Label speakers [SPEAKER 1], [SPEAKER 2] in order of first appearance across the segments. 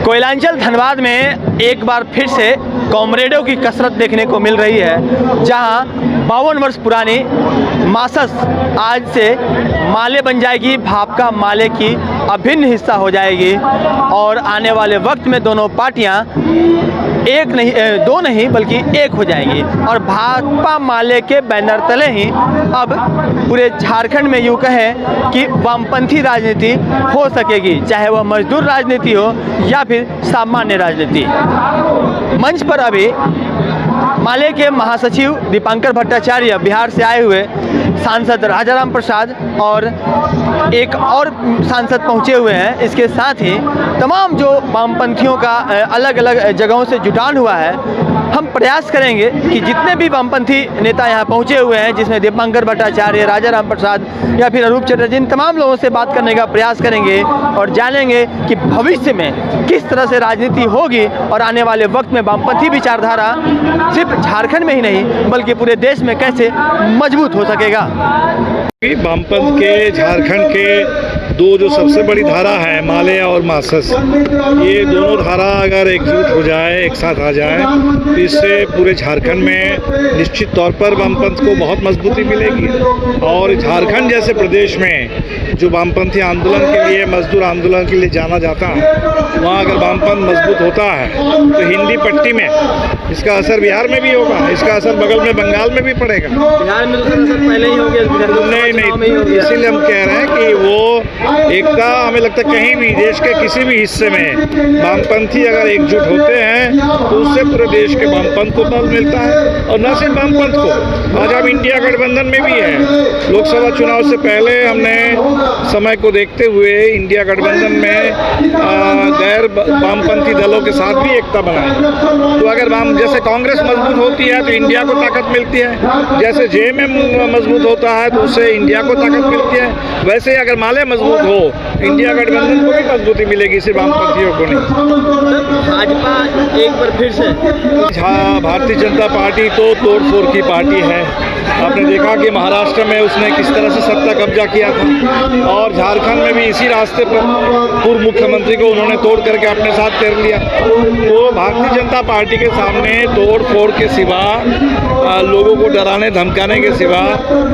[SPEAKER 1] कोयलांचल धनबाद में एक बार फिर से कॉमरेडों की कसरत देखने को मिल रही है, जहां 52 वर्ष पुरानी मासस आज से माले बन जाएगी, भापका माले की अभिन्न हिस्सा हो जाएगी और आने वाले वक्त में दोनों पार्टियां एक नहीं दो नहीं बल्कि एक हो जाएंगी और भाकपा माले के बैनर तले ही अब पूरे झारखंड में यूँ कहें कि वामपंथी राजनीति हो सकेगी, चाहे वह मजदूर राजनीति हो या फिर सामान्य राजनीति। मंच पर अभी माले के महासचिव दीपांकर भट्टाचार्य, बिहार से आए हुए सांसद राजाराम प्रसाद और एक और सांसद पहुंचे हुए हैं। इसके साथ ही तमाम जो वामपंथियों का अलग अलग जगहों से जुटान हुआ है, हम प्रयास करेंगे कि जितने भी वामपंथी नेता यहाँ पहुंचे हुए हैं, जिसमें दीपांकर भट्टाचार्य, राजाराम प्रसाद या फिर अरूप चटर्जी, इन तमाम लोगों से बात करने का प्रयास करेंगे और जानेंगे कि भविष्य में किस तरह से राजनीति होगी और आने वाले वक्त में वामपंथी विचारधारा सिर्फ झारखंड में ही नहीं बल्कि पूरे देश में कैसे मजबूत हो सकेगा।
[SPEAKER 2] वामपंथ के झारखंड के दो जो सबसे बड़ी धारा है, माले और मासस, ये दोनों धारा अगर एकजुट हो जाए, एक साथ आ जाए, तो इससे पूरे झारखंड में निश्चित तौर पर वामपंथ को बहुत मजबूती मिलेगी। और झारखंड जैसे प्रदेश में जो वामपंथी आंदोलन के लिए, मजदूर आंदोलन के लिए जाना जाता है, वहाँ अगर वामपंथ मजबूत होता है तो हिंदी पट्टी में इसका असर बिहार में भी होगा, इसका असर बगल में बंगाल में भी पड़ेगा।
[SPEAKER 1] बिहार में तो असर पहले ही हो गया।
[SPEAKER 2] नहीं, इसीलिए हम कह रहे हैं कि वो एकता, हमें लगता है कहीं भी देश के किसी भी हिस्से में वामपंथी अगर एकजुट होते हैं तो उससे पूरे देश के वामपंथ को बल मिलता है। और न सिर्फ वामपंथ को, आज हम इंडिया गठबंधन में भी हैं। लोकसभा चुनाव से पहले हमने समय को देखते हुए इंडिया गठबंधन में गैर वामपंथी दलों के साथ भी एकता बनाई। तो अगर जैसे कांग्रेस मजबूत होती है तो इंडिया को ताकत मिलती है, जैसे जेएमएम मजबूत होता है तो उससे इंडिया को ताकत मिलती है, वैसे ही अगर माले मजबूत हो इंडिया गठबंधन को भी मजबूती मिलेगी, सिर्फ वामपंथियों को नहीं।
[SPEAKER 1] भाजपा एक बार फिर से,
[SPEAKER 2] भारतीय जनता पार्टी तो तोड़ फोड़ की पार्टी है। आपने देखा कि महाराष्ट्र में उसने किस तरह से सत्ता कब्जा किया था और झारखंड में भी इसी रास्ते पर पूर्व मुख्यमंत्री को उन्होंने तोड़ करके अपने साथ कर लिया। तो भारतीय जनता पार्टी के सामने तोड़ फोड़ के सिवा, लोगों को डराने धमकाने के सिवा,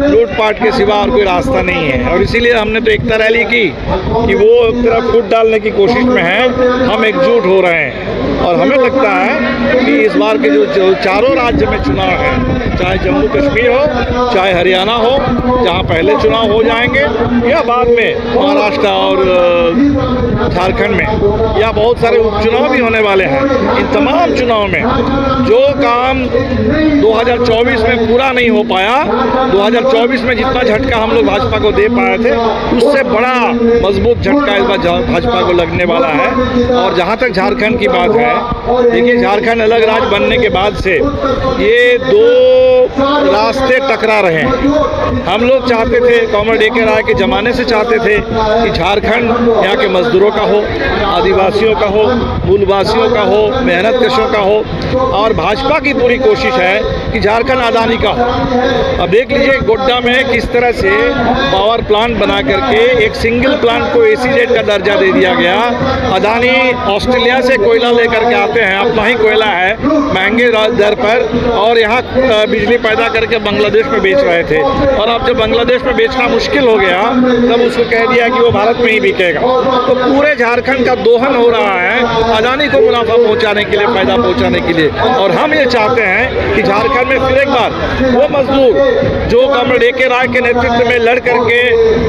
[SPEAKER 2] लूटपाट के सिवा और कोई रास्ता नहीं है। और इसीलिए हमने तो एकता रैली की कि वो एक तरफ फूट डालने की कोशिश में है, हम एकजुट हो रहे हैं। और हमें लगता है कि इस बार के जो चारों राज्य में चुनाव है, चाहे जम्मू कश्मीर हो, चाहे हरियाणा हो, जहां पहले चुनाव हो जाएंगे या बाद में महाराष्ट्र और झारखंड में, या बहुत सारे उपचुनाव भी होने वाले हैं, इन तमाम चुनाव में जो काम 2024 में पूरा नहीं हो पाया, 2024 में जितना झटका हम लोग भाजपा को दे पाए थे उससे बड़ा मजबूत झटका इस बार भाजपा को लगने वाला है। और जहाँ तक झारखंड की बात है, देखिए झारखंड अलग राज्य बनने के बाद से ये दो रास्ते टकरा रहे हैं। हम लोग चाहते थे, कॉमरेड ए.के. राय के ज़माने से चाहते थे कि झारखंड यहाँ के मजदूरों का हो, आदिवासियों का हो, मूलवासियों का हो, मेहनत कशों का हो, और भाजपा की पूरी कोशिश है कि झारखंड अदानी का हो। अब देख लीजिए गोड्डा में किस तरह से पावर प्लांट बना करके एक सिंगल प्लांट को SEZ का दर्जा दे दिया गया। अदानी ऑस्ट्रेलिया से कोयला लेकर के आते हैं, अपना ही कोयला है, महंगे दर पर, और यहाँ बिजली पैदा करके बांग्लादेश में बेच रहे थे। और अब जब बांग्लादेश में बेचना मुश्किल हो गया तब उसको कह दिया कि वो भारत में ही बिकेगा। तो पूरे झारखंड का दोहन हो रहा है अदानी को मुनाफा पहुंचाने के लिए, फायदा पहुंचाने के लिए। और हम ये चाहते हैं कि झारखंड में फिर एक बार वो मजदूर जो कॉमरेड ए.के. राय के नेतृत्व में लड़ करके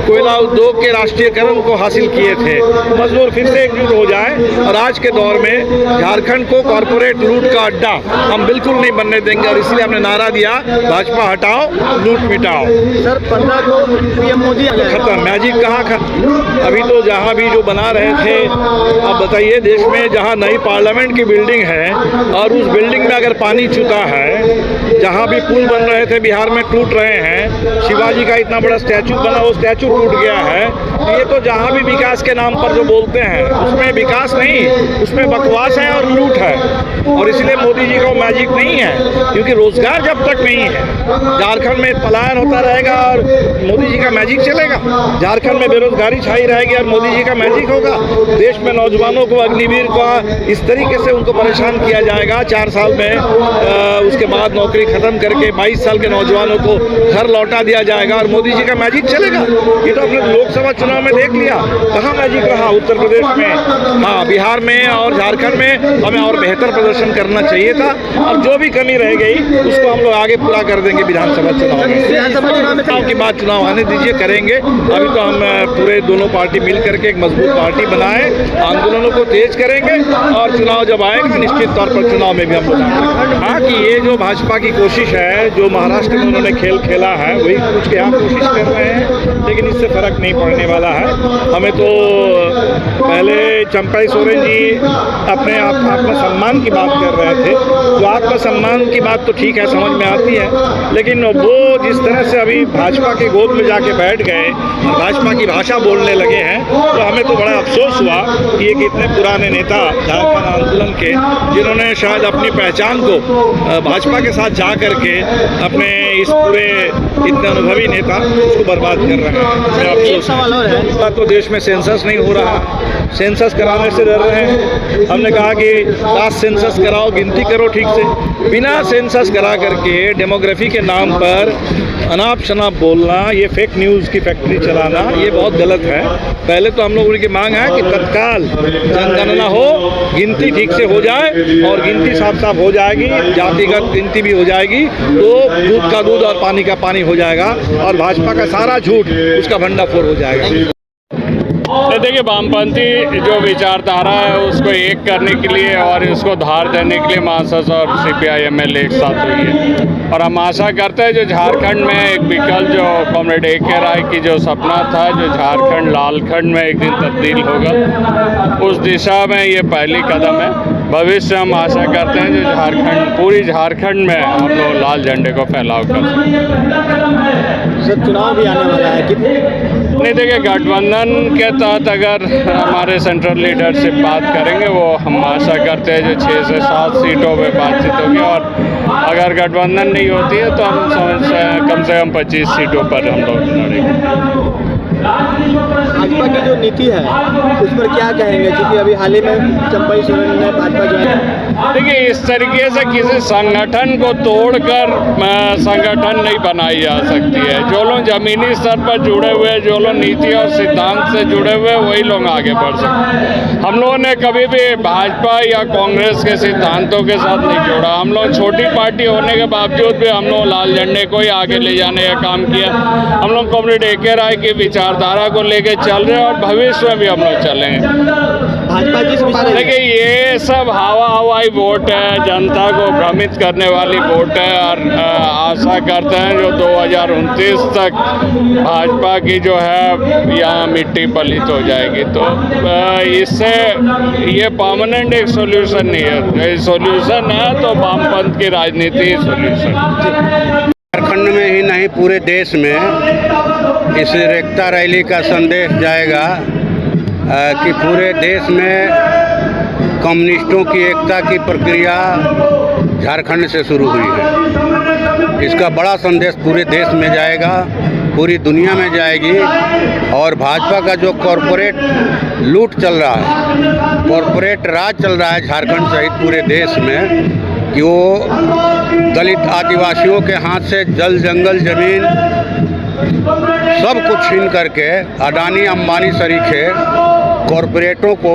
[SPEAKER 2] कोयला उद्योग के राष्ट्रीयकरण को हासिल किए थे, मजदूर फिर से एकजुट हो जाए। और आज के दौर में झारखंड को कॉरपोरेट लूट का अड्डा हम बिल्कुल नहीं बनने देंगे। और इसलिए हमने नारा दिया, भाजपा हटाओ, लूट मिटाओ।
[SPEAKER 1] सर 15 को पीएम मोदी
[SPEAKER 2] खत्म, मैजिक कहाँ खत्म? अभी तो जहाँ भी जो बना रहे थे, अब बताइए देश में जहाँ नई पार्लियामेंट की बिल्डिंग है और उस बिल्डिंग में अगर पानी चूता है, जहाँ भी पुल बन रहे थे बिहार में टूट रहे हैं, शिवाजी का इतना बड़ा स्टैचू बना, वो स्टैचू टूट गया है। ये तो जहाँ भी विकास के नाम पर जो बोलते हैं उसमें विकास नहीं, उसमें बकवास है और लूट है। और इसलिए मोदी जी का वो मैजिक नहीं है, क्योंकि रोजगार जब तक नहीं है, झारखंड में पलायन होता रहेगा और मोदी जी का मैजिक चलेगा। झारखंड में बेरोजगारी छाई रहेगी और मोदी जी का मैजिक होगा। देश में नौजवानों को, अग्निवीर को इस तरीके से उनको परेशान किया जाएगा 4 साल में, उसके बाद नौकरी खत्म करके 22 साल के नौजवानों को घर लौटा दिया जाएगा और मोदी जी का मैजिक चलेगा। ये तो अपने लोकसभा चुनाव में देख लिया, कहाँ मैजिक रहा। उत्तर प्रदेश में, हाँ, बिहार में और झारखंड में हमें और बेहतर प्रदर्शन करना चाहिए था, और जो भी कमी रह गई उसको हम लोग आगे पूरा कर देंगे विधानसभा चुनाव में।
[SPEAKER 1] विधानसभा चुनाव में
[SPEAKER 2] चुनाव के बाद चुनाव आने दीजिए, करेंगे। अभी तो हम पूरे दोनों पार्टी मिल करके एक मजबूत पार्टी बनाए, आंदोलनों को तेज करेंगे और चुनाव जब आएगा निश्चित तौर पर चुनाव में भी हम लोग आएंगे। हाँ, कि ये जो भाजपा की कोशिश है, जो महाराष्ट्र में उन्होंने खेल खेला है, वही कुछ के यहाँ कोशिश कर रहे हैं, लेकिन इससे फर्क नहीं पड़ने वाला है। हमें तो पहले चंपाई सोरेन जी अपने आत्मसम्मान की बात कर रहे थे, तो आत्मसम्मान की बात तो ठीक है, समझ में आती है, लेकिन वो जिस तरह से अभी भाजपा के गोद में जाके बैठ गए, भाजपा की भाषा बोलने लगे हैं, तो हमें तो बड़ा अफसोस हुआ कि एक इतने पुराने नेता झारखंड आंदोलन के, जिन्होंने शायद अपनी पहचान को भाजपा के साथ जा करके अपने इस पूरे इतने अनुभवी नेता उसको बर्बाद कर रहे हैं।
[SPEAKER 1] एक सवाल और है,
[SPEAKER 2] इस बात तो देश में सेंसस नहीं हो रहा, सेंसस कराने से डर रहे हैं। हमने कहा कि कास्ट सेंसस कराओ, गिनती करो ठीक से। बिना सेंसस करा करके डेमोग्राफी के नाम पर अनाप शनाप बोलना, ये फेक न्यूज़ की फैक्ट्री चलाना, ये बहुत गलत है। पहले तो हम लोगों की मांग है कि तत्काल जनगणना हो, गिनती ठीक से हो जाए, और गिनती साफ साफ हो जाएगी, जातिगत गिनती भी हो जाएगी, तो दूध का दूध और पानी का पानी हो जाएगा, और भाजपा का सारा झूठ उसका भंडाफोड़ हो जाएगा।
[SPEAKER 3] देखिए, वामपंथी जो विचारधारा है उसको एक करने के लिए और इसको धार देने के लिए मासस और CPI-ML एक साथ हुई है, और हम आशा करते हैं जो झारखंड में एक विकल्प जो कॉमरेड A.K. राय की जो सपना था, जो झारखंड लालखंड में एक दिन तब्दील होगा, उस दिशा में ये पहली कदम है। भविष्य हम आशा करते हैं जो झारखंड, पूरी झारखंड में हम लोग लाल झंडे को फैलाव कर सकें।
[SPEAKER 1] सर, चुनाव भी आने वाला है, कितने
[SPEAKER 3] नहीं, देखिए, गठबंधन के तहत अगर हमारे सेंट्रल लीडरशिप बात करेंगे, वो हम आशा करते हैं जो 6 से 7 सीटों पे बातचीत होगी, और अगर गठबंधन नहीं होती है तो हम कम से कम 25 सीटों पर हम लोग लड़ेंगे।
[SPEAKER 1] भाजपा की जो नीति है उस पर क्या कहेंगे, क्योंकि अभी हाल ही में चंपाई सोरेन ने भाजपा जो है,
[SPEAKER 3] देखिए, इस तरीके से किसी संगठन को तोड़कर संगठन नहीं बनाई जा सकती है। जो लोग जमीनी स्तर पर जुड़े हुए, जो लोग नीति और सिद्धांत से जुड़े हुए, वही लोग आगे बढ़ सकते हैं। हम लोगों ने कभी भी भाजपा या कांग्रेस के सिद्धांतों के साथ नहीं जोड़ा। हम लोग छोटी पार्टी होने के बावजूद भी हम लोग लाल झंडे को ही आगे ले जाने का काम किया। हम लोग कॉमरेड A.K. राय की विचारधारा को लेके चल रहे हैं और भविष्य में भी हम लोग चलेंगे।
[SPEAKER 1] भाजपा जिस विचार,
[SPEAKER 3] देखिए, ये सब हवाई वोट है, जनता को भ्रमित करने वाली वोट है, और आशा करते हैं जो 2029 तक भाजपा की जो है यहाँ मिट्टी पलित हो जाएगी। तो इससे ये परमानेंट एक सॉल्यूशन नहीं है। सॉल्यूशन है तो वामपंथ की राजनीति ही सॉल्यूशन।
[SPEAKER 4] झारखंड में ही नहीं, पूरे देश में इस एकता रैली का संदेश जाएगा कि पूरे देश में कम्युनिस्टों की एकता की प्रक्रिया झारखंड से शुरू हुई है। इसका बड़ा संदेश पूरे देश में जाएगा, पूरी दुनिया में जाएगी। और भाजपा का जो कॉरपोरेट लूट चल रहा है, कॉरपोरेट राज चल रहा है झारखंड सहित पूरे देश में, कि वो दलित आदिवासियों के हाथ से जल, जंगल, ज़मीन सब कुछ छीन करके अडानी अंबानी सरीखे कॉरपोरेटों को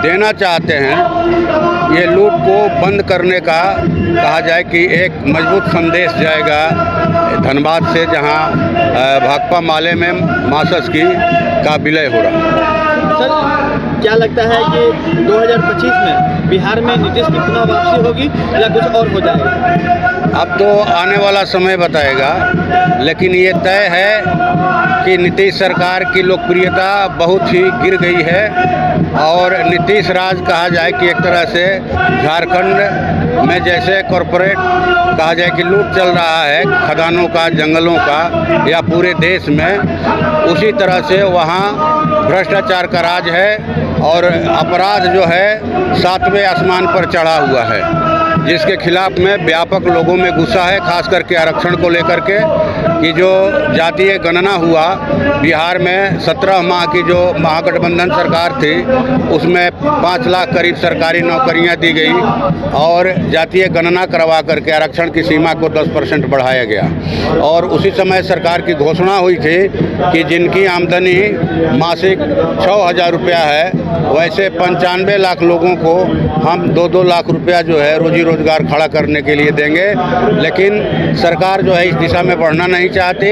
[SPEAKER 4] देना चाहते हैं। ये लूट को बंद करने का कहा जाए कि एक मजबूत संदेश जाएगा धनबाद से, जहां भाकपा माले में मासस का विलय हो रहा है।
[SPEAKER 1] सर, क्या लगता है कि 2025 में बिहार में नीतीश की पुनः वापसी होगी या कुछ और हो जाएगा?
[SPEAKER 4] अब तो आने वाला समय बताएगा, लेकिन ये तय है कि नीतीश सरकार की लोकप्रियता बहुत ही गिर गई है, और नीतीश राज कहा जाए कि एक तरह से झारखंड में जैसे कॉरपोरेट कहा जाए कि लूट चल रहा है खदानों का, जंगलों का, या पूरे देश में, उसी तरह से वहाँ भ्रष्टाचार का राज है। और अपराध जो है 7वें आसमान पर चढ़ा हुआ है, जिसके खिलाफ में व्यापक लोगों में गुस्सा है, खास करके आरक्षण को लेकर के कि जो जातीय गणना हुआ बिहार में 17 माह की जो महागठबंधन सरकार थी उसमें 5 लाख करीब सरकारी नौकरियां दी गई और जातीय गणना करवा करके आरक्षण की सीमा को 10% बढ़ाया गया। और उसी समय सरकार की घोषणा हुई थी कि जिनकी आमदनी मासिक 6,000 रुपया है वैसे 95 लाख लोगों को हम 2-2 लाख रुपया जो है रोजी रोजगार खड़ा करने के लिए देंगे। लेकिन सरकार जो है इस दिशा में बढ़ना नहीं चाहती,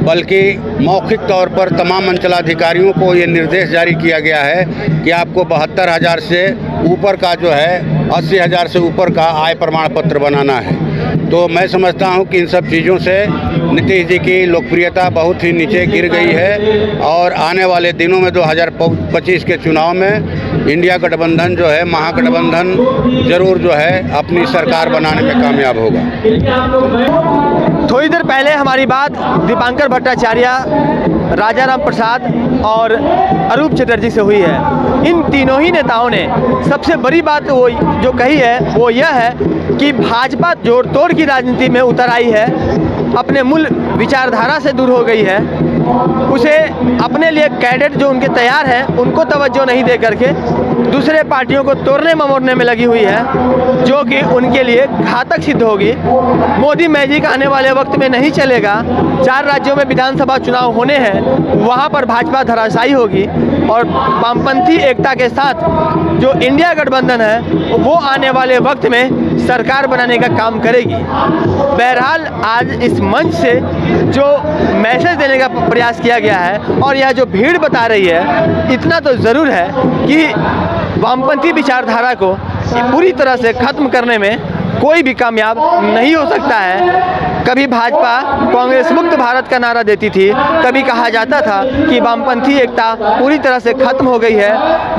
[SPEAKER 4] बल्कि मौखिक तौर पर तमाम अंचलाधिकारियों को ये निर्देश जारी किया गया है कि आपको 72,000 से ऊपर का जो है 80,000 से ऊपर का आय प्रमाण पत्र बनाना है। तो मैं समझता हूँ कि इन सब चीज़ों से नीतीश जी की लोकप्रियता बहुत ही नीचे गिर गई है और आने वाले दिनों में 2025 के चुनाव में इंडिया गठबंधन जो है, महागठबंधन जरूर जो है अपनी सरकार बनाने में कामयाब होगा।
[SPEAKER 1] थोड़ी देर पहले हमारी बात दीपांकर भट्टाचार्य, राजाराम प्रसाद और अरूप चटर्जी से हुई है। इन तीनों ही नेताओं ने सबसे बड़ी बात वो जो कही है वो यह है कि भाजपा जोड़ तोड़ की राजनीति में उतर आई है, अपने मूल विचारधारा से दूर हो गई है, उसे अपने लिए कैडेट जो उनके तैयार हैं उनको तवज्जो नहीं दे करके दूसरे पार्टियों को तोड़ने ममोड़ने में लगी हुई है, जो कि उनके लिए घातक सिद्ध होगी। मोदी मैजिक आने वाले वक्त में नहीं चलेगा। 4 राज्यों में विधानसभा चुनाव होने हैं, वहाँ पर भाजपा धराशायी होगी और वामपंथी एकता के साथ जो इंडिया गठबंधन है वो आने वाले वक्त में सरकार बनाने का काम करेगी। बहरहाल आज इस मंच से जो मैसेज देने का प्रयास किया गया है और यह जो भीड़ बता रही है, इतना तो ज़रूर है कि वामपंथी विचारधारा को पूरी तरह से ख़त्म करने में कोई भी कामयाब नहीं हो सकता है। कभी भाजपा कांग्रेस मुक्त भारत का नारा देती थी, कभी कहा जाता था कि वामपंथी एकता पूरी तरह से खत्म हो गई है,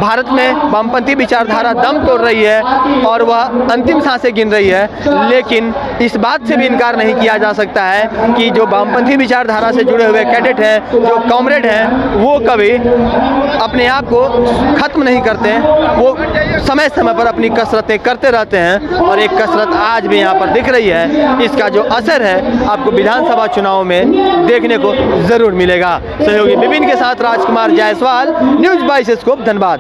[SPEAKER 1] भारत में वामपंथी विचारधारा दम तोड़ रही है और वह अंतिम सांसें गिन रही है। लेकिन इस बात से भी इनकार नहीं किया जा सकता है कि जो वामपंथी विचारधारा से जुड़े हुए कैडेट हैं, जो कॉमरेड हैं, वो कभी अपने आप को ख़त्म नहीं करते, वो समय समय पर अपनी कसरतें करते रहते हैं और एक कसरत आज भी यहाँ पर दिख रही है। इसका जो असर है आपको विधानसभा चुनाव में देखने को जरूर मिलेगा। सहयोगी विपिन के साथ राजकुमार जायसवाल, न्यूज़ 22 स्कोप, धनबाद।